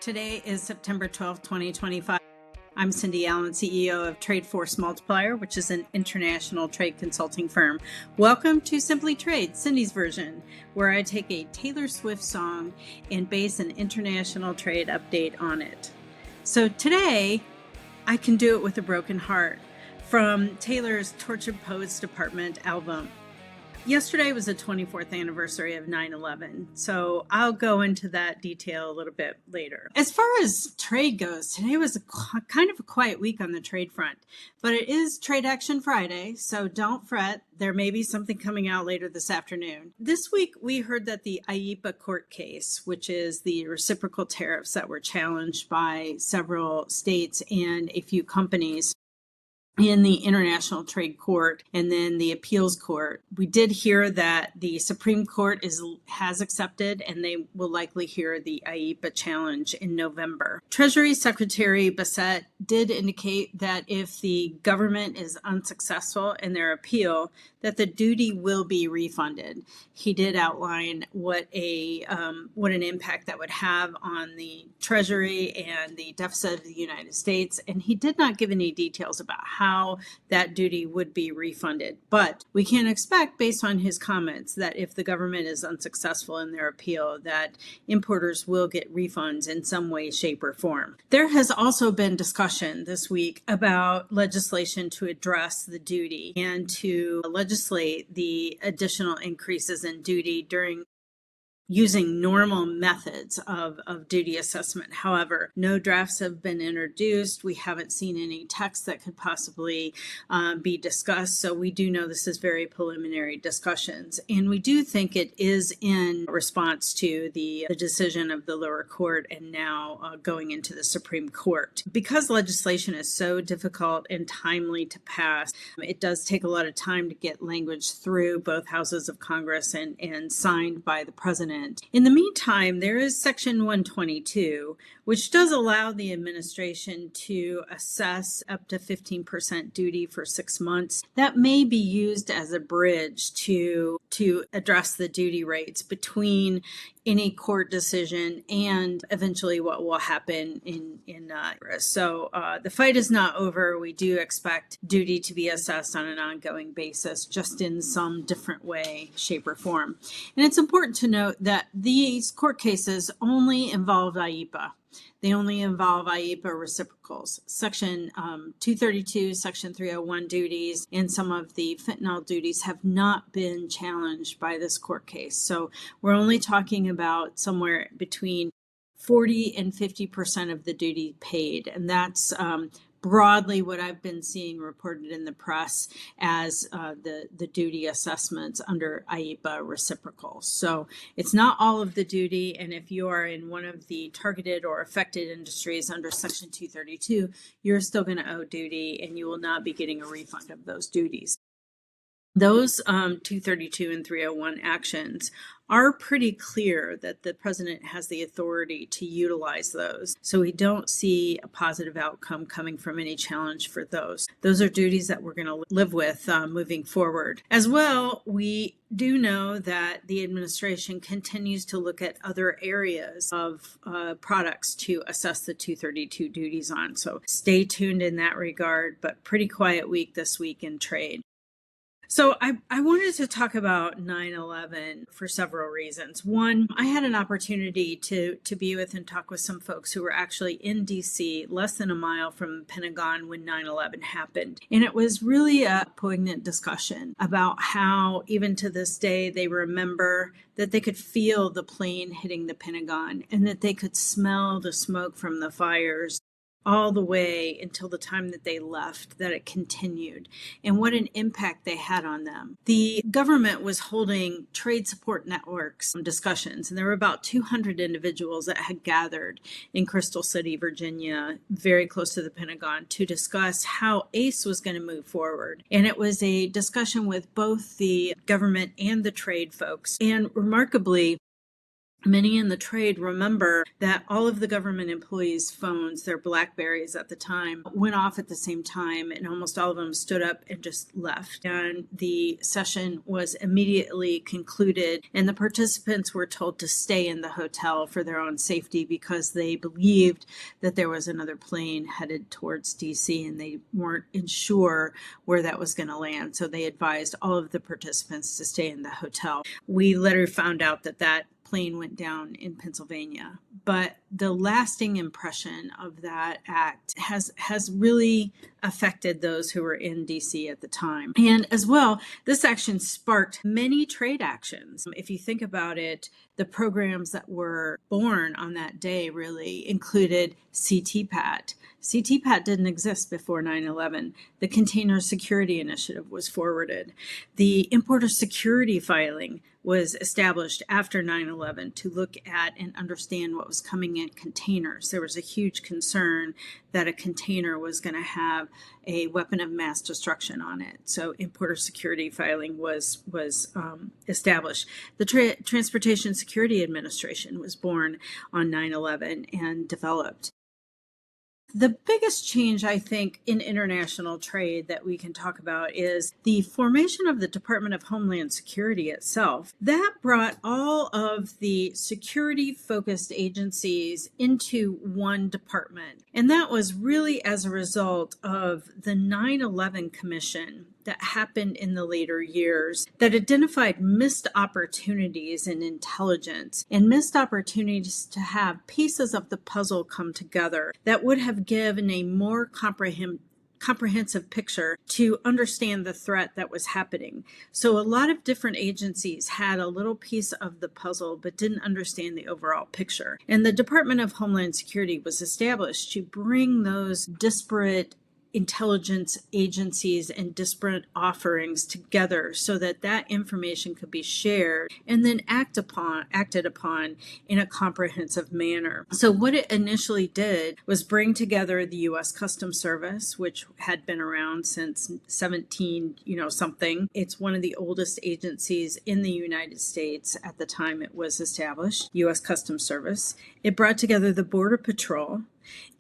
Today is September 12th, 2025. I'm Cindy Allen, CEO of Trade Force Multiplier, which is an international trade consulting firm. Welcome to Simply Trade, Cindy's version, where I take a Taylor Swift song and base an international trade update on it. So today, I Can Do It With a Broken Heart from Taylor's Tortured Poets Department album. Yesterday was the 24th anniversary of 9/11, so I'll go into that detail a little bit later. As far as trade goes, today was kind of a quiet week on the trade front, but it is Trade Action Friday, so don't fret. There may be something coming out later this afternoon. This week, we heard that the IEEPA court case, which is the reciprocal tariffs that were challenged by several states and a few companies, in the International Trade Court and then the Appeals Court. We did hear that the Supreme Court has accepted, and they will likely hear the IEEPA challenge in November. Treasury Secretary Bassett did indicate that if the government is unsuccessful in their appeal, that the duty will be refunded. He did outline what an impact that would have on the Treasury and the deficit of the United States, and he did not give any details about how that duty would be refunded. But we can expect, based on his comments, that if the government is unsuccessful in their appeal, that importers will get refunds in some way, shape, or form. There has also been discussion this week about legislation to address the duty and to legislate the additional increases in duty during using normal methods of duty assessment. However, no drafts have been introduced. We haven't seen any text that could possibly be discussed. So we do know this is very preliminary discussions. And we do think it is in response to the decision of the lower court and now going into the Supreme Court. Because legislation is so difficult and timely to pass, it does take a lot of time to get language through both houses of Congress and signed by the president. In the meantime, there is Section 122, which does allow the administration to assess up to 15% duty for 6 months. That may be used as a bridge to address the duty rates between any court decision and eventually what will happen in Congress. So the fight is not over. We do expect duty to be assessed on an ongoing basis, just in some different way, shape, or form. And it's important to note that these court cases only involve IEEPA. They only involve IEEPA reciprocals. Section 232, Section 301 duties, and some of the fentanyl duties have not been challenged by this court case. So we're only talking about somewhere between 40 and 50% of the duty paid. And that's broadly what I've been seeing reported in the press as the duty assessments under IEEPA reciprocals. So it's not all of the duty, and if you are in one of the targeted or affected industries under Section 232, you're still going to owe duty and you will not be getting a refund of those duties. Those 232 and 301 actions are pretty clear that the president has the authority to utilize those. So we don't see a positive outcome coming from any challenge for those. Those are duties that we're going to live with moving forward. As well, we do know that the administration continues to look at other areas of products to assess the 232 duties on. So stay tuned in that regard, but pretty quiet week this week in trade. So I wanted to talk about 9/11 for several reasons. One, I had an opportunity to be with and talk with some folks who were actually in DC, less than a mile from the Pentagon when 9/11 happened. And it was really a poignant discussion about how, even to this day, they remember that they could feel the plane hitting the Pentagon and that they could smell the smoke from the fires all the way until the time that they left, that it continued, and what an impact they had on them. The government was holding trade support networks discussions, and there were about 200 individuals that had gathered in Crystal City, Virginia, very close to the Pentagon, to discuss how ACE was going to move forward. And it was a discussion with both the government and the trade folks. And remarkably, Many in the trade remember that all of the government employees' phones, their Blackberries at the time, went off at the same time, and almost all of them stood up and just left. And the session was immediately concluded, and the participants were told to stay in the hotel for their own safety because they believed that there was another plane headed towards DC, and they weren't sure where that was going to land. So they advised all of the participants to stay in the hotel. We later found out that that plane went down in Pennsylvania. But the lasting impression of that act has really affected those who were in DC at the time. And as well, this action sparked many trade actions. If you think about it, the programs that were born on that day really included CTPAT. CTPAT didn't exist before 9/11. The Container Security Initiative was forwarded. The Importer Security Filing was established after 9/11 to look at and understand what was coming in containers. There was a huge concern that a container was going to have a weapon of mass destruction on it. So importer security filing was established. The Transportation Security Administration was born on 9/11 and developed. The biggest change, I think, in international trade that we can talk about is the formation of the Department of Homeland Security itself. That brought all of the security-focused agencies into one department. And that was really as a result of the 9/11 Commission that happened in the later years that identified missed opportunities in intelligence and missed opportunities to have pieces of the puzzle come together that would have given a more comprehensive picture to understand the threat that was happening. So a lot of different agencies had a little piece of the puzzle but didn't understand the overall picture. And the Department of Homeland Security was established to bring those disparate intelligence agencies and disparate offerings together so that that information could be shared and then acted upon in a comprehensive manner. So what it initially did was bring together the U.S. Customs Service, which had been around since 17 something. It's one of the oldest agencies in the United States at the time it was established, U.S. Customs Service. It brought together the Border Patrol.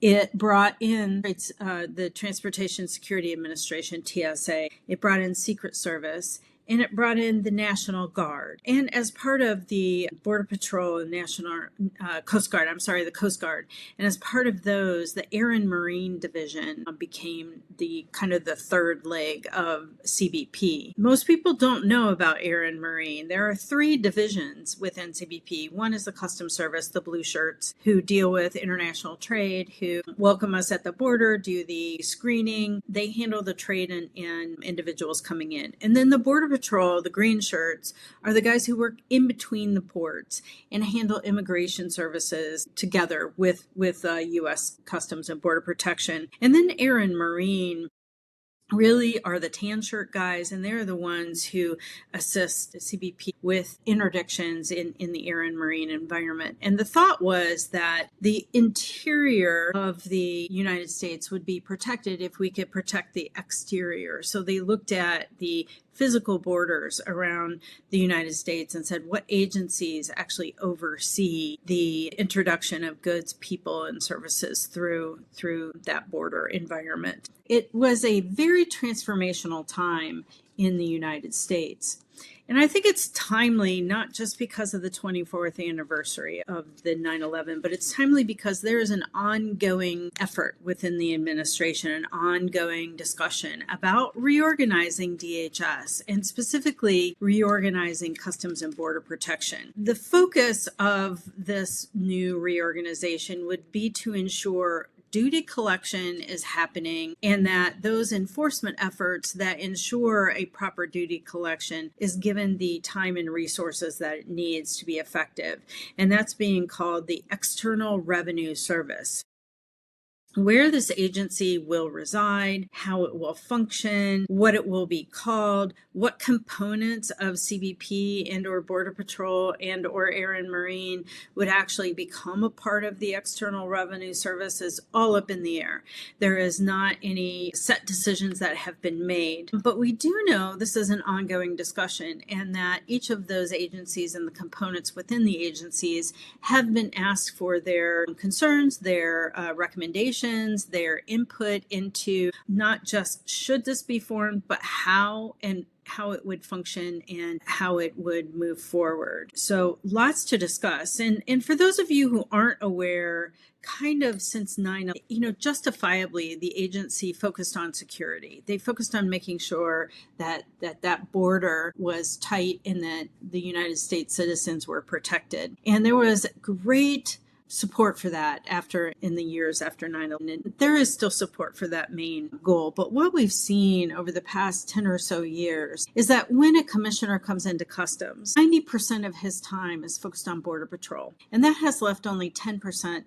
It brought in the Transportation Security Administration, TSA. It brought in Secret Service, and it brought in the National Guard. And as part of the Border Patrol and the Coast Guard. And as part of those, the Air and Marine Division became the kind of the third leg of CBP. Most people don't know about Air and Marine. There are 3 divisions within CBP. One is the Customs Service, the blue shirts, who deal with international trade, who welcome us at the border, do the screening. They handle the trade and individuals coming in. And then the Border Patrol, the green shirts, are the guys who work in between the ports and handle immigration services together with U.S. Customs and Border Protection. And then Air and Marine really are the tan shirt guys, and they're the ones who assist the CBP with interdictions in the air and marine environment. And the thought was that the interior of the United States would be protected if we could protect the exterior. So they looked at the physical borders around the United States and said, what agencies actually oversee the introduction of goods, people, and services through that border environment? It was a very transformational time in the United States. And I think it's timely, not just because of the 24th anniversary of the 9/11, but it's timely because there is an ongoing effort within the administration, an ongoing discussion about reorganizing DHS and specifically reorganizing Customs and Border Protection. The focus of this new reorganization would be to ensure duty collection is happening and that those enforcement efforts that ensure a proper duty collection is given the time and resources that it needs to be effective. And that's being called the External Revenue Service. where this agency will reside, how it will function, what it will be called, what components of CBP and or Border Patrol and or Air and Marine would actually become a part of the External Revenue Service is all up in the air. There is not any set decisions that have been made, but we do know this is an ongoing discussion and that each of those agencies and the components within the agencies have been asked for their concerns, their recommendations, their input into not just should this be formed, but how it would function and how it would move forward. So lots to discuss. And for those of you who aren't aware, kind of since 9/11, justifiably, the agency focused on security. They focused on making sure that border was tight and that the United States citizens were protected. And there was great support for that in the years after 9/11. There is still support for that main goal. But what we've seen over the past 10 or so years is that when a commissioner comes into customs, 90% of his time is focused on Border Patrol. And that has left only 10%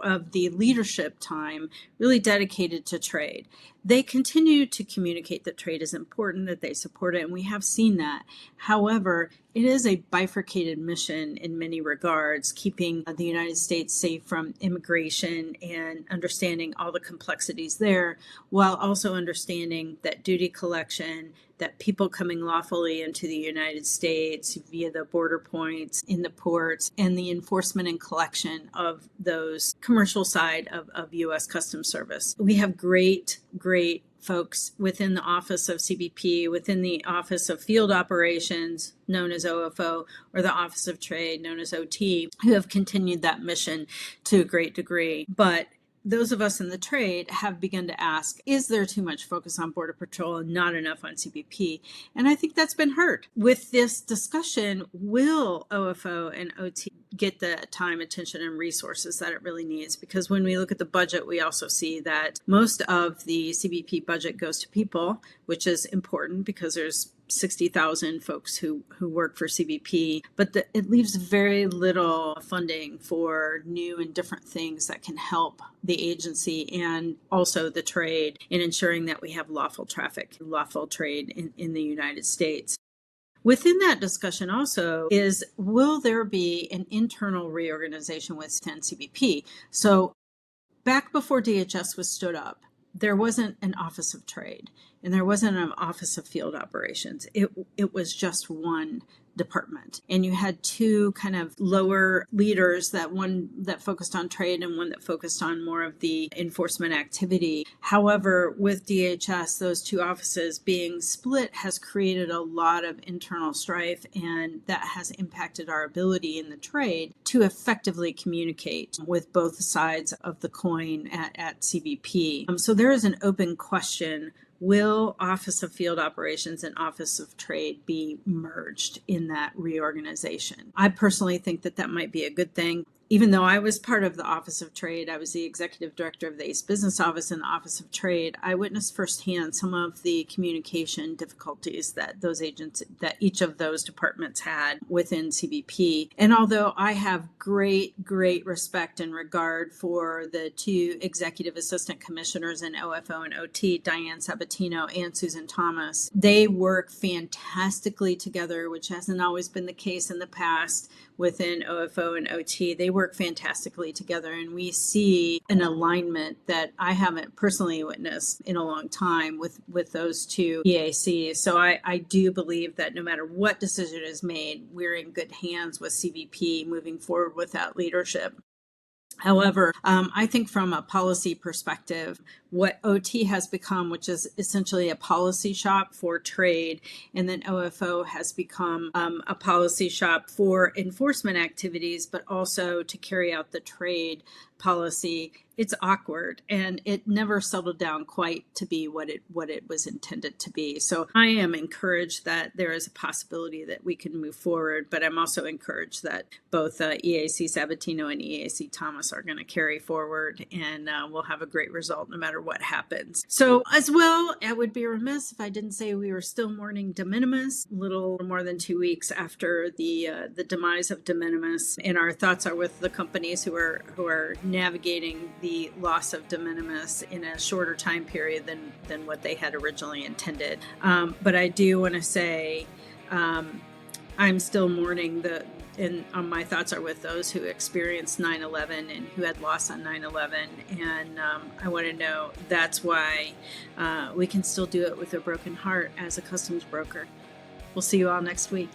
of the leadership time really dedicated to trade. They continue to communicate that trade is important, that they support it, and we have seen that. However, it is a bifurcated mission in many regards, keeping the United States safe from immigration and understanding all the complexities there, while also understanding that duty collection, that people coming lawfully into the United States via the border points in the ports, and the enforcement and collection of those commercial side of U.S. Customs Service. We have great folks within the Office of CBP, within the Office of Field Operations, known as OFO, or the Office of Trade, known as OT, who have continued that mission to a great degree. But those of us in the trade have begun to ask, is there too much focus on Border Patrol and not enough on CBP? And I think that's been heard. With this discussion, will OFO and OT get the time, attention, and resources that it really needs? Because when we look at the budget, we also see that most of the CBP budget goes to people, which is important because there's 60,000 folks who work for CBP, but it leaves very little funding for new and different things that can help the agency and also the trade in ensuring that we have lawful trade in the United States. Within that discussion also is, will there be an internal reorganization within CBP? So back before DHS was stood up, there wasn't an Office of Trade and there wasn't an Office of Field Operations. It was just one department. And you had two kind of lower leaders, one that focused on trade and one that focused on more of the enforcement activity. However, with DHS, those two offices being split has created a lot of internal strife, and that has impacted our ability in the trade to effectively communicate with both sides of the coin at CBP. So there is an open question. Will Office of Field Operations and Office of Trade be merged in that reorganization? I personally think that might be a good thing. Even though I was part of the Office of Trade, I was the executive director of the ACE Business Office in the Office of Trade, I witnessed firsthand some of the communication difficulties that each of those departments had within CBP. And although I have great respect and regard for the two executive assistant commissioners in OFO and OT, Diane Sabatino and Susan Thomas, they work fantastically together, which hasn't always been the case in the past within OFO and OT. They work fantastically together, and we see an alignment that I haven't personally witnessed in a long time with those two EACs. So I do believe that no matter what decision is made, we're in good hands with CBP moving forward with that leadership. However, I think from a policy perspective, what OT has become, which is essentially a policy shop for trade, and then OFO has become a policy shop for enforcement activities, but also to carry out the trade policy. It's awkward, and it never settled down quite to be what it was intended to be. So I am encouraged that there is a possibility that we can move forward, but I'm also encouraged that both EAC Sabatino and EAC Thomas are going to carry forward, and we'll have a great result no matter matter what happens. So as well, I would be remiss if I didn't say we were still mourning de minimis, a little more than 2 weeks after the demise of de minimis. And our thoughts are with the companies who are navigating the loss of de minimis in a shorter time period than what they had originally intended. But I do want to say I'm still mourning and my thoughts are with those who experienced 9/11 and who had loss on 9/11. And I want to know that's why we can still do it with a broken heart as a customs broker. We'll see you all next week.